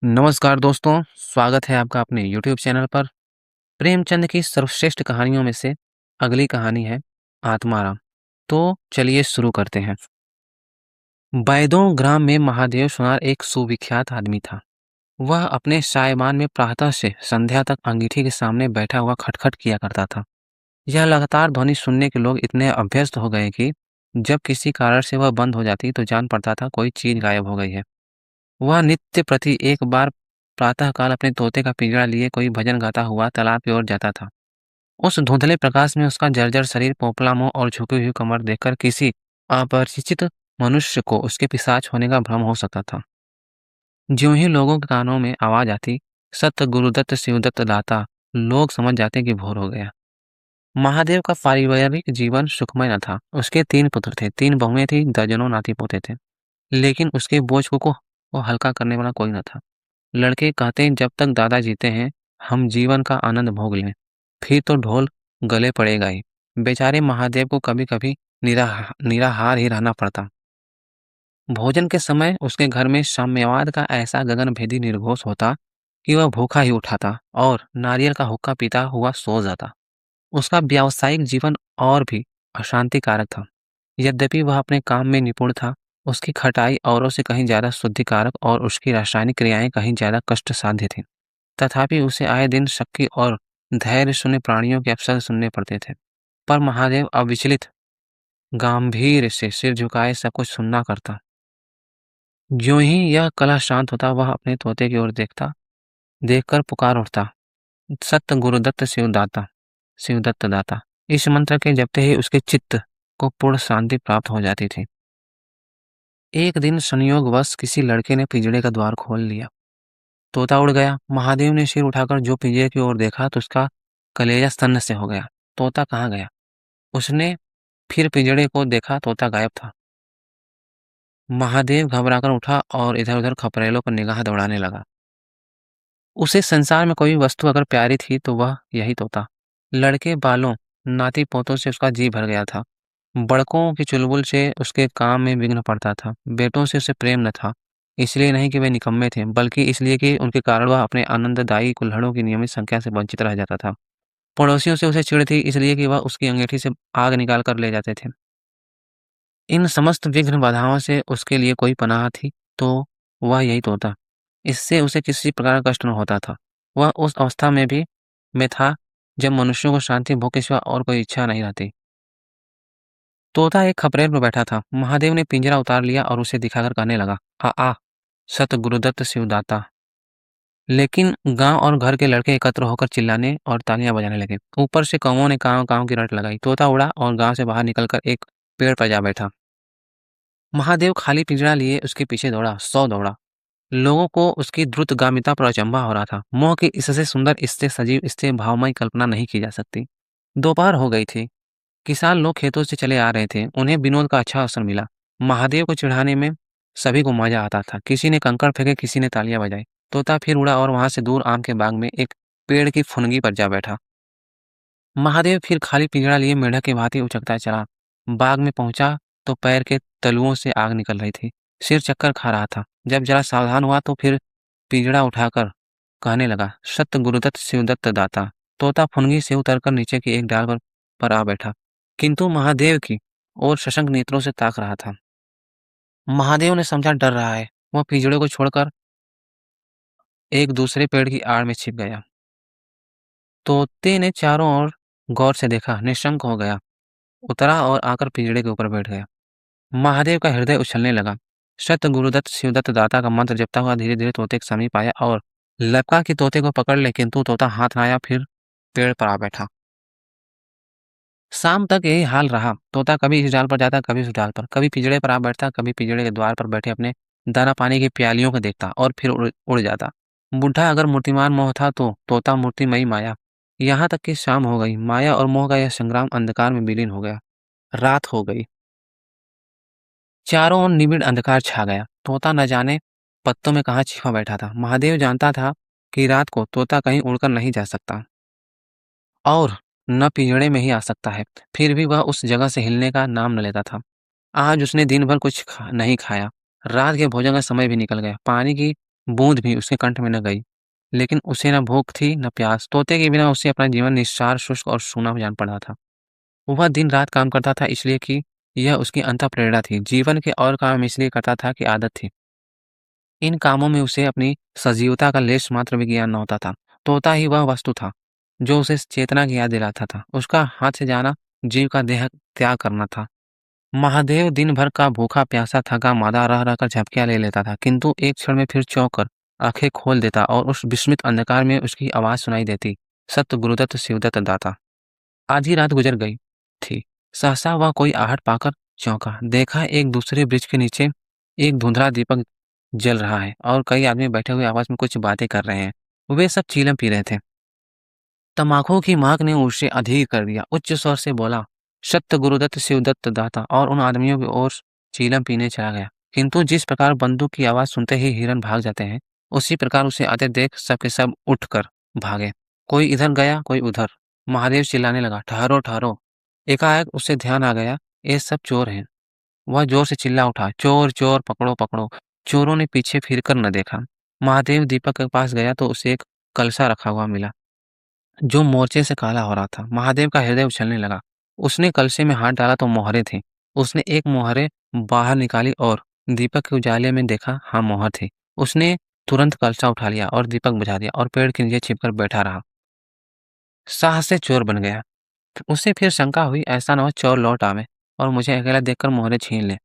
नमस्कार दोस्तों, स्वागत है आपका अपने यूट्यूब चैनल पर। प्रेमचंद की सर्वश्रेष्ठ कहानियों में से अगली कहानी है आत्माराम। तो चलिए शुरू करते हैं। बैदों ग्राम में महादेव सोनार एक सुविख्यात आदमी था। वह अपने सायबान में प्रातः से संध्या तक अंगीठी के सामने बैठा हुआ खटखट किया करता था। यह लगातार ध्वनि सुनने के लोग इतने अभ्यस्त हो गए कि जब किसी कारण से वह बंद हो जाती तो जान पड़ता था कोई चीज गायब हो गई है। वह नित्य प्रति एक बार प्रातःकाल अपने तोते का पिंजरा लिए कोई भजन गाता हुआ तालाब की ओर जाता था। उस धुंधले प्रकाश में उसका जर्जर शरीर, पोपला मुंह और झुकी हुई कमर देखकर किसी अपरिचित मनुष्य को उसके पिशाच होने का भ्रम हो सकता था। ज्यों ही लोगों के कानों में आवाज आती, सत गुरुदत्त शिवदत्त दाता, लोग समझ जाते कि भोर हो गया। महादेव का पारिवारिक जीवन सुखमय न था। उसके 3 पुत्र थे, 3 बहुएं थी, दर्जनों नाती पोते थे, लेकिन उसके बोझ को वो हल्का करने वाला कोई न था। लड़के कहते हैं जब तक दादा जीते हैं हम जीवन का आनंद भोग लें, फिर तो ढोल गले पड़ेगा ही। बेचारे महादेव को कभी कभी निराहार ही रहना पड़ता। भोजन के समय उसके घर में साम्यवाद का ऐसा गगनभेदी निर्घोष होता कि वह भूखा ही उठाता और नारियल का हुक्का पीता हुआ सो जाता। उसका व्यावसायिक जीवन और भी अशांतिकारक था। यद्यपि वह अपने काम में निपुण था, उसकी खटाई औरों से कहीं ज्यादा शुद्धिकारक और उसकी रासायनिक क्रियाएं कहीं ज्यादा कष्ट साध्य थीं। तथापि उसे आए दिन शक्ति और धैर्य शून्य प्राणियों के अवसर सुनने पड़ते थे। पर महादेव अविचलित गंभीर से सिर झुकाए सब कुछ सुनना करता। ज्यों ही यह कला शांत होता वह अपने तोते की ओर देखता, देखकर पुकार उठता, सत्य गुरुदत्त शिवदाता, शिवदत्त दाता। इस मंत्र के जपते ही उसके चित्त को पूर्ण शांति प्राप्त हो जाती थी। एक दिन संयोगवश किसी लड़के ने पिंजड़े का द्वार खोल लिया। तोता उड़ गया। महादेव ने सिर उठाकर जो पिंजरे की ओर देखा तो उसका कलेजा सन्न से हो गया। तोता कहाँ गया? उसने फिर पिंजड़े को देखा, तोता गायब था। महादेव घबराकर उठा और इधर उधर खपरेलों पर निगाह दौड़ाने लगा। उसे संसार में कोई वस्तु अगर प्यारी थी तो वह यही तोता। लड़के बालों, नाती पोतों से उसका जी भर गया था। बड़कों की चुलबुल से उसके काम में विघ्न पड़ता था। बेटों से उसे प्रेम न था, इसलिए नहीं कि वे निकम्मे थे, बल्कि इसलिए कि उनके कारण वह अपने आनंददायी कुल्हड़ों की नियमित संख्या से वंचित रह जाता था। पड़ोसियों से उसे चिढ़ थी, इसलिए कि वह उसकी अंगीठी से आग निकाल कर ले जाते थे। इन समस्त विघ्न बाधाओं से उसके लिए कोई पनाह थी तो वह यही तोता। इससे उसे किसी प्रकार का कष्ट न होता था। वह उस अवस्था में था जब मनुष्यों को शांति भोग के सिवा और कोई इच्छा नहीं रहती। तोता एक खपरेल पर बैठा था। महादेव ने पिंजरा उतार लिया और उसे दिखाकर कहने लगा, आ आ, सत गुरुदत्त शिवदाता। लेकिन गांव और घर के लड़के एकत्र होकर चिल्लाने और तालियां बजाने लगे। ऊपर से कौवों ने काव काव की रट लगाई। तोता उड़ा और गांव से बाहर निकलकर एक पेड़ पर जा बैठा। महादेव खाली पिंजरा लिए उसके पीछे दौड़ा, सौ दौड़ा। लोगों को उसकी द्रुतगामिता पर अचंभा हो रहा था। मोह की इससे सुंदर, इससे सजीव, इससे भावमयी कल्पना नहीं की जा सकती। दोपहर हो गई थी। किसान लोग खेतों से चले आ रहे थे। उन्हें विनोद का अच्छा अवसर मिला। महादेव को चिढ़ाने में सभी को मजा आता था। किसी ने कंकड़ फेंके, किसी ने तालियां बजाई। तोता फिर उड़ा और वहां से दूर आम के बाग में एक पेड़ की फुनगी पर जा बैठा। महादेव फिर खाली पिंजड़ा लिए मेढक की भांति उचकता चला। बाग में पहुंचा तो पैर के तलुओं से आग निकल रही थी। सिर चक्कर खा रहा था। जब जरा सावधान हुआ तो फिर पिंजड़ा उठाकर कहने लगा, सत्य गुरुदत्त शिवदत्त दाता। तोता फुनगी से उतरकर नीचे की एक डाल पर आ बैठा, किंतु महादेव की ओर सशंक नेत्रों से ताक रहा था। महादेव ने समझा डर रहा है। वह पिंजड़े को छोड़कर एक दूसरे पेड़ की आड़ में छिप गया। तोते ने चारों ओर गौर से देखा, निशंक हो गया, उतरा और आकर पिंजड़े के ऊपर बैठ गया। महादेव का हृदय उछलने लगा। सत्य गुरुदत्त शिवदत्त दाता का मंत्र जपता हुआ धीरे धीरे तोते के समीप आया और लपका कि तोते को पकड़ ले, किंतु तोता हाथ न आया। फिर पेड़ पर आ बैठा। शाम तक यही हाल रहा। तोता कभी इस डाल पर जाता, कभी उस डाल पर, कभी पिंजड़े पर आ बैठता, कभी पिंजड़े के द्वार पर बैठे अपने दाना पानी की प्यालियों को देखता और फिर उड़ जाता। बूढ़ा अगर मूर्तिमान मोह था तो तोता मूर्तिमयी माया। यहाँ तक कि शाम हो गई। माया और मोह का यह संग्राम अंधकार में विलीन हो गया। रात हो गई। चारों ओर निबिड़ अंधकार छा गया। तोता न जाने पत्तों में कहाँ छिपा बैठा था। महादेव जानता था कि रात को तोता कहीं उड़कर नहीं जा सकता और न पिंजड़े में ही आ सकता है। फिर भी वह उस जगह से हिलने का नाम न लेता था। आज उसने दिन भर कुछ नहीं खाया। रात के भोजन का समय भी निकल गया। पानी की बूंद भी उसके कंठ में न गई। लेकिन उसे न भूख थी न प्यास। तोते के बिना उसे अपना जीवन निस्सार, शुष्क और सूना जान पड़ा था। वह दिन-रात काम करता था इसलिए कि यह उसकी अंतःप्रेरणा थी। जीवन के और काम इसलिए करता था कि आदत थी। इन कामों में उसे अपनी सजीवता का लेश मात्र भी ज्ञान न होता था। तोता ही वह वस्तु था, जो उसे चेतना की याद दिलाता था। उसका हाथ से जाना जीव का देह त्याग करना था। महादेव दिन भर का भूखा प्यासा थका मादा रह रहकर झपकियाँ ले लेता था, किंतु एक क्षण में फिर चौंक कर आंखें खोल देता और उस विस्मित अंधकार में उसकी आवाज़ सुनाई देती, "सत्य गुरुदत्त शिवदत्त दाता।" आधी रात गुजर गई थी। सहसा वह कोई आहट पाकर चौंका। देखा एक दूसरे वृक्ष के नीचे एक धुंधला दीपक जल रहा है और कई आदमी बैठे हुए आपस में कुछ बातें कर रहे हैं। वे सब चीलम पी रहे थे। तम्बाकू की मांग ने उसे अधीर कर दिया। उच्च स्वर से बोला, "सत्य गुरुदत्त शिवदत्त दाता।" और उन आदमियों की ओर चीलम पीने चला गया। किंतु जिस प्रकार बंदूक की आवाज़ सुनते ही हिरन भाग जाते हैं, उसी प्रकार उसे आते देख सबके सब उठकर भागे। कोई इधर गया, कोई उधर। महादेव चिल्लाने लगा, "ठहरो, ठहरो!" एकाएक उसे ध्यान आ गया, ये सब चोर हैं। वह जोर से चिल्ला उठा, "चोर, चोर, पकड़ो, पकड़ो!" चोरों ने पीछे फिरकर न देखा। महादेव दीपक के पास गया तो उसे एक कलसा रखा हुआ मिला, जो मोर्चे से काला हो रहा था। महादेव का हृदय उछलने लगा। उसने कलशे में हाथ डाला तो मोहरें थीं। उसने एक मोहरें बाहर निकाली और दीपक के उजाले में देखा, हाँ, मोहर थी। उसने तुरंत कलशा उठा लिया और दीपक बुझा दिया और पेड़ के नीचे छिपकर बैठा रहा। साहस से चोर बन गया। उसे फिर शंका हुई, ऐसा न हो चोर लौट आवे और मुझे अकेला देखकर मोहरें छीन ले।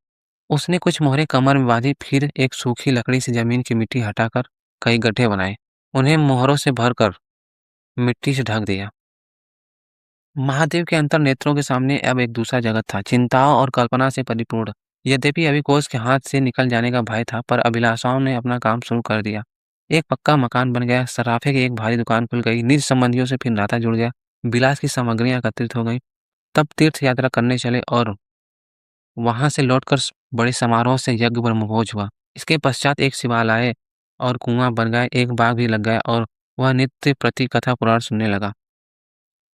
उसने कुछ मोहरें कमर में बांधी, फिर एक सूखी लकड़ी से जमीन की मिट्टी हटाकर कई गड्ढे बनाए। उन्हें मोहरों से भरकर मिट्टी से ढक दिया। महादेव के अंतर नेत्रों के सामने अब एक दूसरा जगत था, चिंताओं और कल्पना से परिपूर्ण। यद्यपि अभी कोष के हाथ से निकल जाने का भय था, पर अभिलाषाओं ने अपना काम शुरू कर दिया। एक पक्का मकान बन गया, सराफे की एक भारी दुकान खुल गई, निज संबंधियों से फिर नाता जुड़ गया, विलास की सामग्रियां एकत्रित हो गई। तब तीर्थ यात्रा करने चले और वहां से लौटकर बड़े समारोह से यज्ञ ब्रह्मभोज हुआ। इसके पश्चात एक शिवालय और कुआं बन गया, एक बाग भी लग गया और वह नित्य प्रति कथा पुराण सुनने लगा।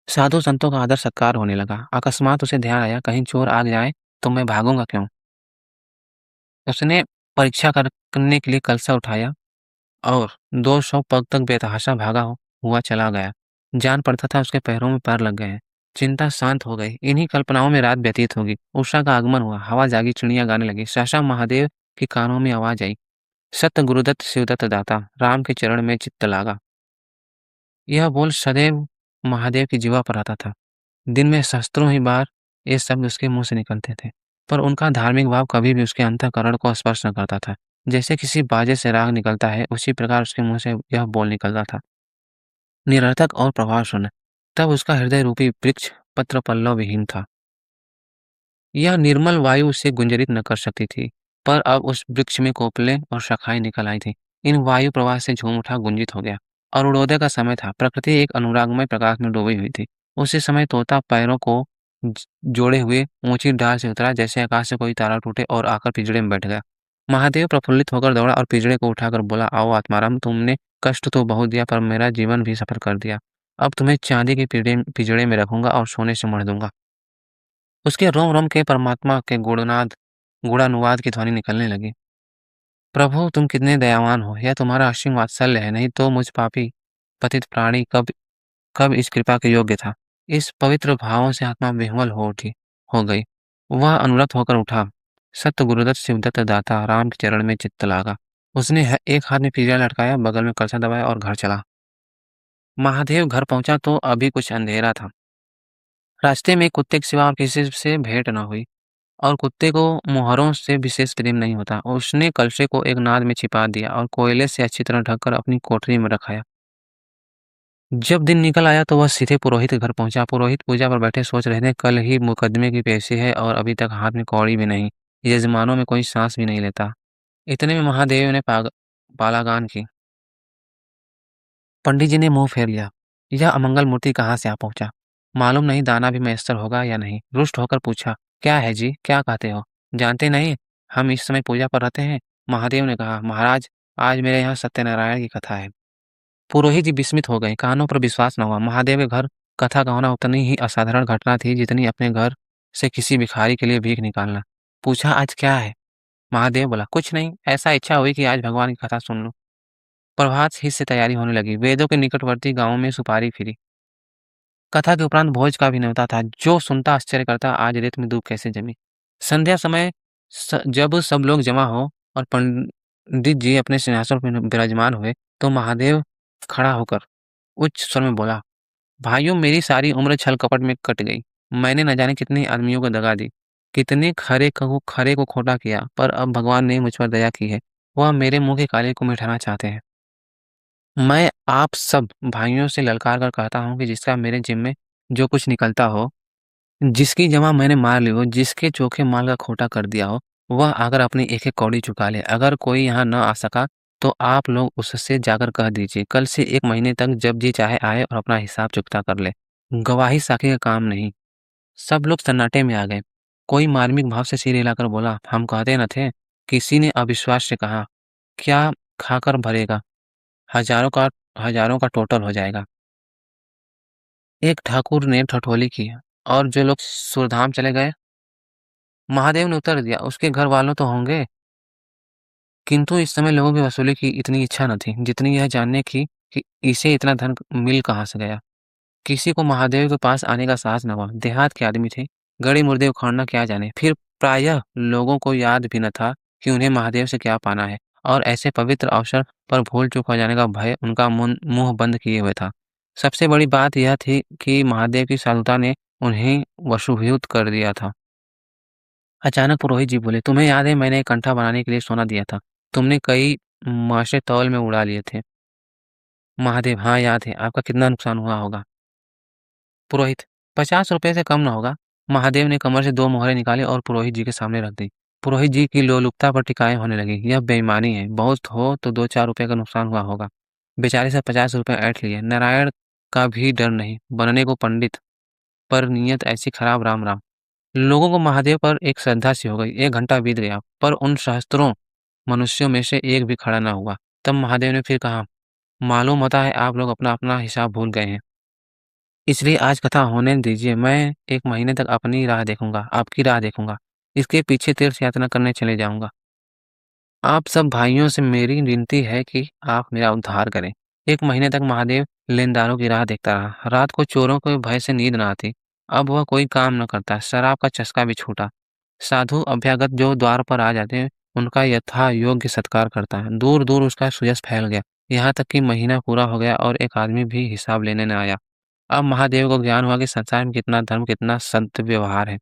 साधु संतों का आदर सत्कार होने लगा। अकस्मात उसे ध्यान आया, कहीं चोर आ जाए तो मैं भागूंगा क्यों। उसने परीक्षा करने के लिए कलसा उठाया और 200 पग तक बेतहाशा भागा हुआ चला गया। जान पड़ता था उसके पैरों में पैर लग गए हैं। चिंता शांत हो गई। इन्हीं कल्पनाओं में रात व्यतीत होगी। उषा का आगमन हुआ, हवा जागी, चिड़ियां गाने लगी। सहसा महादेव के कानों में आवाज आई, "सत्य गुरुदत्त शिवदत्त दाता, राम के चरण में चित्त लागा।" यह बोल सदैव महादेव की जीवा पर आता था। दिन में सहस्त्रों ही बार ये शब्द उसके मुंह से निकलते थे, पर उनका धार्मिक भाव कभी भी उसके अंतःकरण को स्पर्श न करता था। जैसे किसी बाजे से राग निकलता है, उसी प्रकार उसके मुंह से यह बोल निकलता था, निरर्थक और प्रभाव शून्य। तब उसका हृदय रूपी वृक्ष पत्र पल्लव विहीन था। यह निर्मल वायु उसे गुंजरित न कर सकती थी, पर अब उस वृक्ष में कोपलें और शाखाएं निकल आई थीं। इन वायु प्रवाह से झूम उठा, गुंजित हो गया। अरुणोदय का समय था। प्रकृति एक अनुरागमय प्रकाश में डूबी हुई थी। उसी समय तोता पैरों को जोड़े हुए ऊंची डाल से उतरा, जैसे आकाश से कोई तारा टूटे, और आकर पिंजड़े में बैठ गया। महादेव प्रफुल्लित होकर दौड़ा और पिंजड़े को उठाकर बोला, "आओ आत्माराम, तुमने कष्ट तो बहुत दिया, पर मेरा जीवन भी सफर कर दिया। अब तुम्हें चांदी के पिंजड़े में रखूंगा और सोने से मढ़ दूंगा।" उसके रोम रोम के परमात्मा के गुणानुवाद की ध्वनि निकलने लगी। "प्रभु, तुम कितने दयावान हो। यह तुम्हारा असीम वात्सल्य है, नहीं तो मुझ पापी पतित प्राणी कब कब इस कृपा के योग्य था।" इस पवित्र भावों से आत्मा विह्वल हो गई। वह अनुरक्त होकर उठा। "सत्य गुरुदत्त शिवदत्त दाता, राम के चरण में चित्त लागा।" उसने एक हाथ में पिंजरा लटकाया, बगल में कलसा दबाया और घर चला। महादेव घर पहुंचा तो अभी कुछ अंधेरा था। रास्ते में कुत्ते के सिवा और किसी से भेंट न हुई, और कुत्ते को मोहरों से विशेष प्रेम नहीं होता। उसने कलशे को एक नाद में छिपा दिया और कोयले से अच्छी तरह ढककर अपनी कोठरी में रखाया। जब दिन निकल आया तो वह सीधे पुरोहित के घर पहुंचा। पुरोहित पूजा पर बैठे सोच रहे थे, कल ही मुकदमे की पेशी है और अभी तक हाथ में कौड़ी भी नहीं, यजमानों में कोई सांस भी नहीं लेता। इतने में महादेव ने पालागान की। पंडित जी ने मुंह फेर लिया। यह अमंगल मूर्ति कहाँ से आ पहुंचा? मालूम नहीं दाना भी मैसर होगा या नहीं। रुष्ट होकर पूछा, "क्या है जी, क्या कहते हो? जानते नहीं हम इस समय पूजा पर रहते हैं?" महादेव ने कहा, "महाराज, आज मेरे यहाँ सत्यनारायण की कथा है।" पुरोहित जी विस्मित हो गए, कानों पर विश्वास न हुआ। महादेव के घर कथा का होना उतनी ही असाधारण घटना थी जितनी अपने घर से किसी भिखारी के लिए भीख निकालना। पूछा, "आज क्या है?" महादेव बोला, "कुछ नहीं, ऐसा इच्छा हुई कि आज भगवान की कथा सुन लूं।" प्रभात ही से तैयारी होने लगी। वेदों के निकटवर्ती गाँवों में सुपारी फिरी। कथा के उपरांत भोज का भी न्योता था। जो सुनता आश्चर्य करता, आज रेत में दूब कैसे जमी। संध्या समय जब सब लोग जमा हो और पंडित जी अपने सिंहासन पर विराजमान हुए, तो महादेव खड़ा होकर उच्च स्वर में बोला, भाइयों, मेरी सारी उम्र छल कपट में कट गई। मैंने न जाने कितने आदमियों को दगा दी, कितने खरे को खोटा किया, पर अब भगवान ने मुझ पर दया की है। वह मेरे मुंह के काले को मिटाना चाहते हैं। मैं आप सब भाइयों से ललकार कर कहता हूँ कि जिसका मेरे जिम में जो कुछ निकलता हो, जिसकी जमा मैंने मार ली हो, जिसके चोखे माल का खोटा कर दिया हो, वह आकर अपनी एक-एक कौड़ी चुका ले। अगर कोई यहाँ न आ सका, तो आप लोग उससे जाकर कह दीजिए, कल से 1 महीने तक जब जी चाहे आए और अपना हिसाब चुकता कर ले। गवाही साखी का काम नहीं। सब लोग सन्नाटे में आ गए। कोई मार्मिक भाव से सिर हिलाकर बोला, हम कहते न थे? किसी ने अविश्वास से कहा, क्या खाकर भरेगा? हजारों का टोटल हो जाएगा। एक ठाकुर ने ठठोली की, और जो लोग सुरधाम चले गए? महादेव ने उत्तर दिया, उसके घर वालों तो होंगे, किंतु इस समय लोगों की वसूली की इतनी इच्छा न थी, जितनी यह जानने की कि इसे इतना धन मिल कहाँ से गया। किसी को महादेव के पास आने का साहस न हुआ। देहात के आदमी थे, गड़े मुर्दे उखाड़ना क्या जाने। फिर प्रायः लोगों को याद भी न था कि उन्हें महादेव से क्या पाना है, और ऐसे पवित्र अवसर पर भूल चूक हो जाने का भय उनका मुंह बंद किए हुए था। सबसे बड़ी बात यह थी कि महादेव की साधुता ने उन्हें वशीभूत कर दिया था। अचानक पुरोहित जी बोले, तुम्हें याद है मैंने एक कंठा बनाने के लिए सोना दिया था? तुमने कई मासे तौल में उड़ा लिए थे। महादेव, हाँ याद है। आपका कितना नुकसान हुआ होगा? पुरोहित, 50 रुपए से कम न होगा। महादेव ने कमर से 2 मोहरें निकाली और पुरोहित जी के सामने रख दी। पुरोहित जी की लोलुपता पर टिकाएं होने लगी। यह बेईमानी है, बहुत हो तो 2-4 रुपए का नुकसान हुआ होगा। बेचारे से 50 रुपए ऐंठ लिए। नारायण का भी डर नहीं, बनने को पंडित, पर नीयत ऐसी खराब, राम राम। लोगों को महादेव पर एक श्रद्धा सी हो गई। 1 घंटा बीत गया, पर उन सहस्त्रों मनुष्यों में से एक भी खड़ा न हुआ। तब महादेव ने फिर कहा, मालूम होता है आप लोग अपना-अपना हिसाब भूल गए हैं। इसलिए आज कथा होने दीजिए। मैं 1 महीने तक अपनी राह देखूँगा, आपकी राह देखूँगा। इसके पीछे तीर्थ यात्रा करने चले जाऊँगा। आप सब भाइयों से मेरी विनती है कि आप मेरा उद्धार करें। 1 महीने तक महादेव लेनदारों की राह देखता रहा। रात को चोरों के भय से नींद न आती। अब वह कोई काम न करता। शराब का चस्का भी छूटा। साधु अभ्यागत जो द्वार पर आ जाते हैं, उनका यथा योग्य सत्कार करता है। दूर-दूर उसका सुयश फैल गया। यहाँ तक कि महीना पूरा हो गया और एक आदमी भी हिसाब लेने न आया। अब महादेव को ज्ञान हुआ कि संसार में कितना धर्म, कितना सद्व्यवहार है।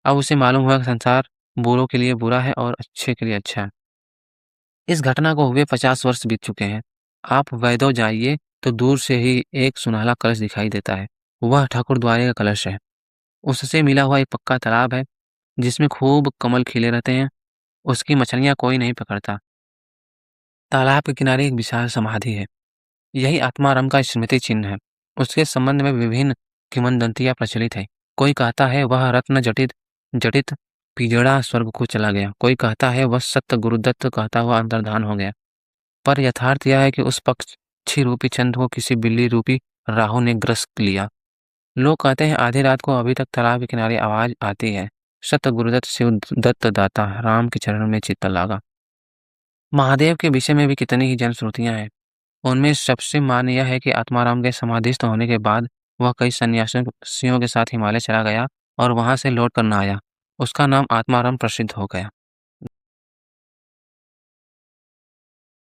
अब उसे मालूम हुआ कि संसार बुरों के लिए बुरा है और अच्छे के लिए अच्छा है। इस घटना को हुए 50 वर्ष बीत चुके हैं। आप वैदों जाइए तो दूर से ही एक सुनहला कलश दिखाई देता है। वह ठाकुर द्वारे का कलश है। उससे मिला हुआ एक पक्का तालाब है, जिसमें खूब कमल खिले रहते हैं। उसकी मछलियाँ कोई नहीं पकड़ता। तालाब के किनारे एक विशाल समाधि है। यही आत्माराम का स्मृति चिन्ह है। उसके संबंध में विभिन्न किंवदंतियां प्रचलित है। कोई कहता है वह रत्न जटित जटित पिजड़ा स्वर्ग को चला गया। कोई कहता है वह सत्य गुरुदत्त कहता हुआ अंतर्धान हो गया। पर यथार्थ यह है कि उस पक्षी रूपी चंद को किसी बिल्ली रूपी राहु ने ग्रस्त लिया। लोग कहते हैं आधी रात को अभी तक तालाब के किनारे आवाज आती है, सत्य गुरुदत्त शिव दत्त दाता राम के चरण में चित्त लागा। महादेव के विषय में भी कितनी ही जनश्रुतियां हैं। उनमें सबसे मान्य यह है कि आत्माराम के समाधिस्थ होने के बाद वह कई सन्यासियों के साथ हिमालय चला गया और वहां से लौट कर न आया। उसका नाम आत्माराम प्रसिद्ध हो गया।